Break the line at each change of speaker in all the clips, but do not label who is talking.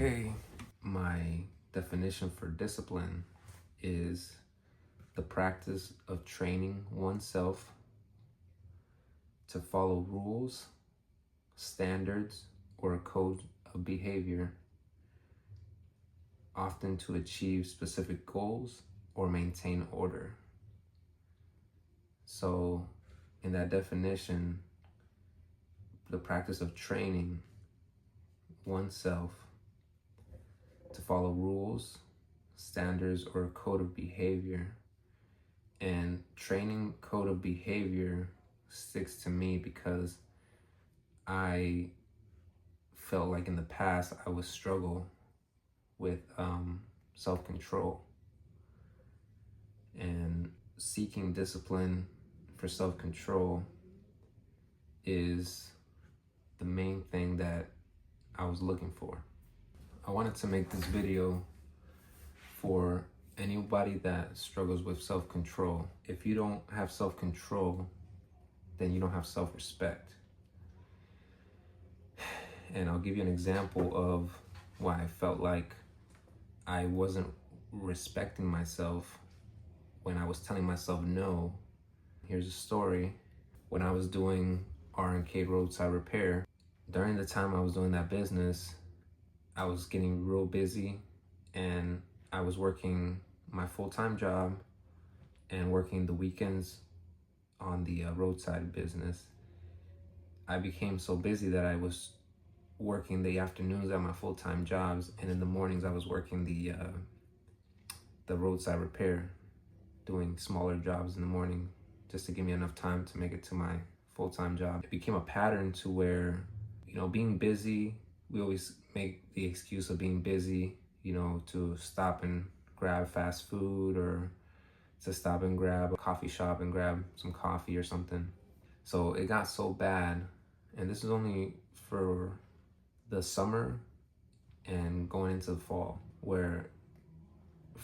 Okay, my definition for discipline is the practice of training oneself to follow rules, standards, or a code of behavior, often to achieve specific goals or maintain order. So, in that definition, the practice of training oneself to follow rules, standards, or a code of behavior. And training code of behavior sticks to me because I felt like in the past I would struggle with self-control, and seeking discipline for self-control is the main thing that I was looking for. I wanted to make this video for anybody that struggles with self-control. If you don't have self-control, then you don't have self-respect. And I'll give you an example of why I felt like I wasn't respecting myself when I was telling myself no. Here's a story. When I was doing R&K roadside repair, during the time I was doing that business, I was getting real busy, and I was working my full-time job and working the weekends on the roadside business. I became so busy that I was working the afternoons at my full-time jobs, and in the mornings I was working the roadside repair, doing smaller jobs in the morning just to give me enough time to make it to my full-time job. It became a pattern to where, being busy, we always make the excuse of being busy, to stop and grab fast food, or to stop and grab a coffee shop and grab some coffee or something. So it got so bad, and this is only for the summer and going into the fall, where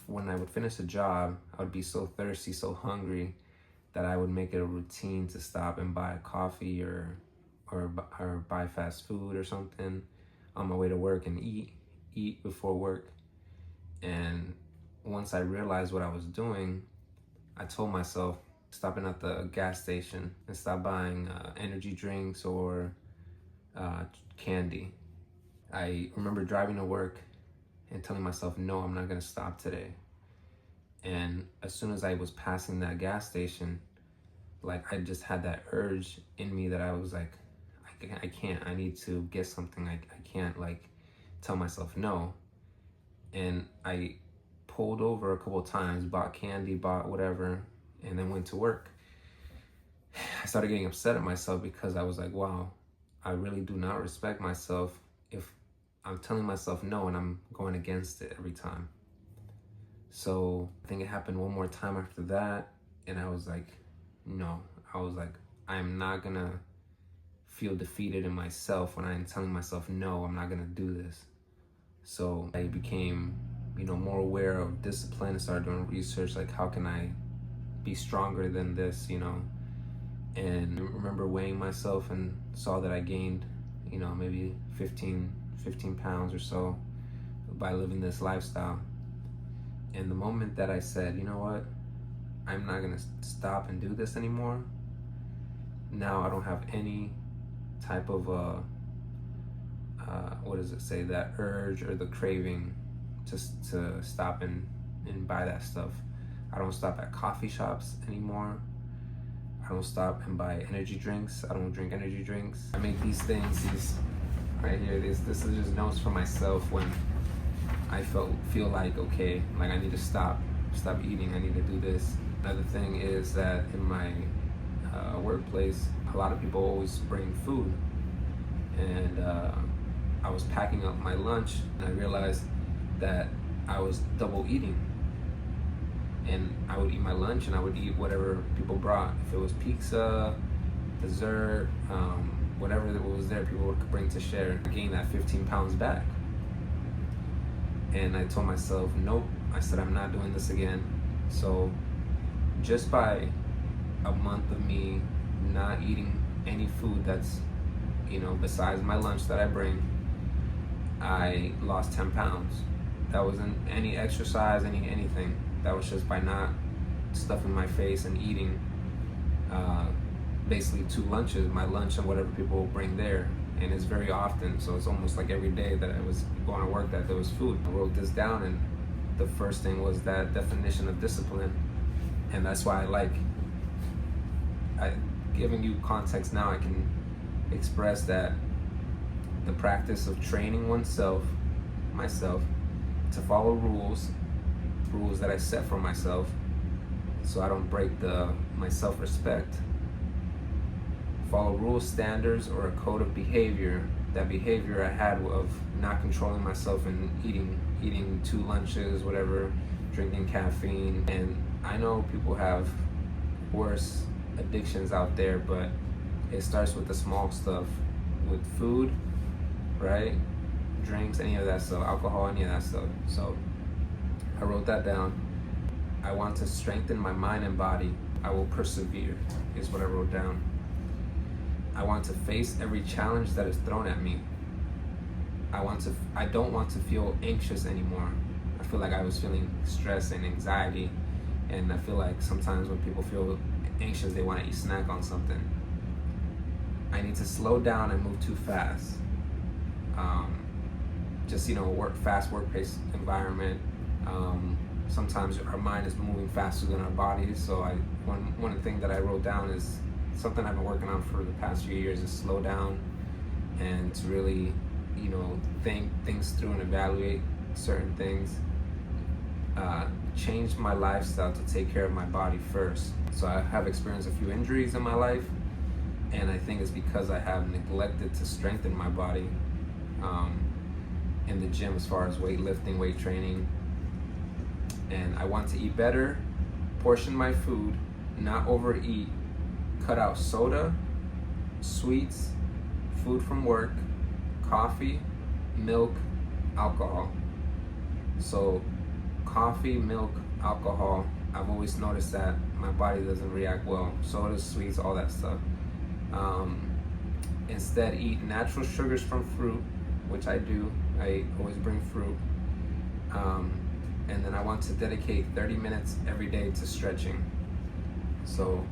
when I would finish a job, I would be so thirsty, so hungry, that I would make it a routine to stop and buy a coffee or buy fast food or something on my way to work and eat before work. And once I realized what I was doing, I told myself, stopping at the gas station and stop buying energy drinks or candy. I remember driving to work and telling myself, no, I'm not gonna stop today. And as soon as I was passing that gas station, I just had that urge in me that I was like, I can't, I need to get something. I can't tell myself no. And I pulled over a couple of times, bought candy, bought whatever, and then went to work. I started getting upset at myself because I was like, wow, I really do not respect myself if I'm telling myself no and I'm going against it every time. So I think it happened one more time after that, and I was like, no. I was like, I'm not gonna feel defeated in myself when I'm telling myself no, I'm not gonna do this. So I became, more aware of discipline and started doing research, how can I be stronger than this, And I remember weighing myself and saw that I gained, maybe 15 pounds or so by living this lifestyle. And the moment that I said, you know what, I'm not gonna stop and do this anymore, now I don't have any type of that urge or the craving to stop and buy that stuff. I don't stop at coffee shops anymore. I don't stop and buy energy drinks. I don't drink energy drinks. I make these things, right here, this is just notes for myself when I feel like, okay, I need to stop eating, I need to do this. Another thing is that in my workplace, a lot of people always bring food, and I was packing up my lunch, and I realized that I was double eating. And I would eat my lunch and I would eat whatever people brought. If it was pizza, dessert, whatever that was there, people would bring to share. I gained that 15 pounds back. And I told myself, nope. I said, I'm not doing this again. So just by a month of me not eating any food that's, besides my lunch that I bring, I lost 10 pounds. That wasn't any exercise, anything. That was just by not stuffing my face and eating basically 2 lunches, my lunch and whatever people will bring there. And it's very often, so it's almost like every day that I was going to work that there was food. I wrote this down, and the first thing was that definition of discipline. And that's why giving you context now, I can express that the practice of training myself, to follow rules that I set for myself, so I don't break my self-respect. Follow rules, standards, or a code of behavior. That behavior I had of not controlling myself and eating 2 lunches, whatever, drinking caffeine. And I know people have worse addictions out there, but it starts with the small stuff, with food, right? Drinks, any of that stuff, alcohol, any of that stuff. So I wrote that down. I want to strengthen my mind and body. I will persevere, is what I wrote down. I want to face every challenge that is thrown at me. I don't want to feel anxious anymore. I feel like I was feeling stress and anxiety, and I feel like sometimes when people feel anxious, they want to eat snack on something. I need to slow down and move too fast. Fast workplace environment. Sometimes our mind is moving faster than our bodies. So one of the things that I wrote down is something I've been working on for the past few years, is slow down and to really, think things through and evaluate certain things. Change my lifestyle to take care of my body first. So I have experienced a few injuries in my life, and I think it's because I have neglected to strengthen my body in the gym, as far as weightlifting, weight training. And I want to eat better, portion my food, not overeat, cut out soda, sweets, food from work, coffee, milk, alcohol. So coffee, milk, alcohol, I've always noticed that my body doesn't react well. Sodas, sweets, all that stuff. Instead, eat natural sugars from fruit, which I do. I always bring fruit. And then I want to dedicate 30 minutes every day to stretching. So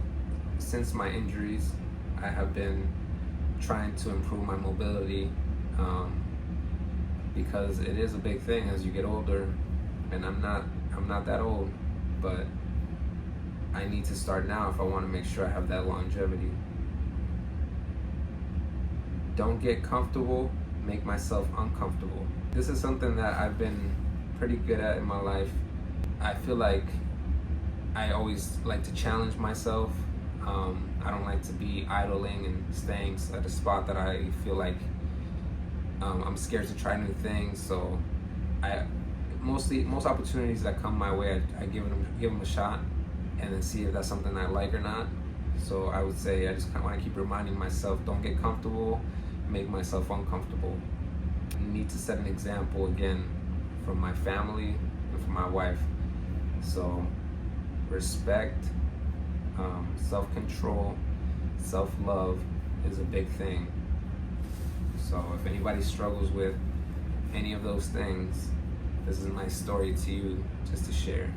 since my injuries, I have been trying to improve my mobility, because it is a big thing as you get older, and I'm not that old, but I need to start now if I want to make sure I have that longevity. Don't get comfortable, make myself uncomfortable. This is something that I've been pretty good at in my life. I feel like I always like to challenge myself. I don't like to be idling and staying at a spot that I feel like I'm scared to try new things. So most opportunities that come my way, I give them a shot and then see if that's something I like or not. So I would say I just kind of want to keep reminding myself, don't get comfortable, make myself uncomfortable. I need to set an example again from my family and from my wife. So respect, self-control, self-love is a big thing. So if anybody struggles with any of those things, this is my story to you, just to share.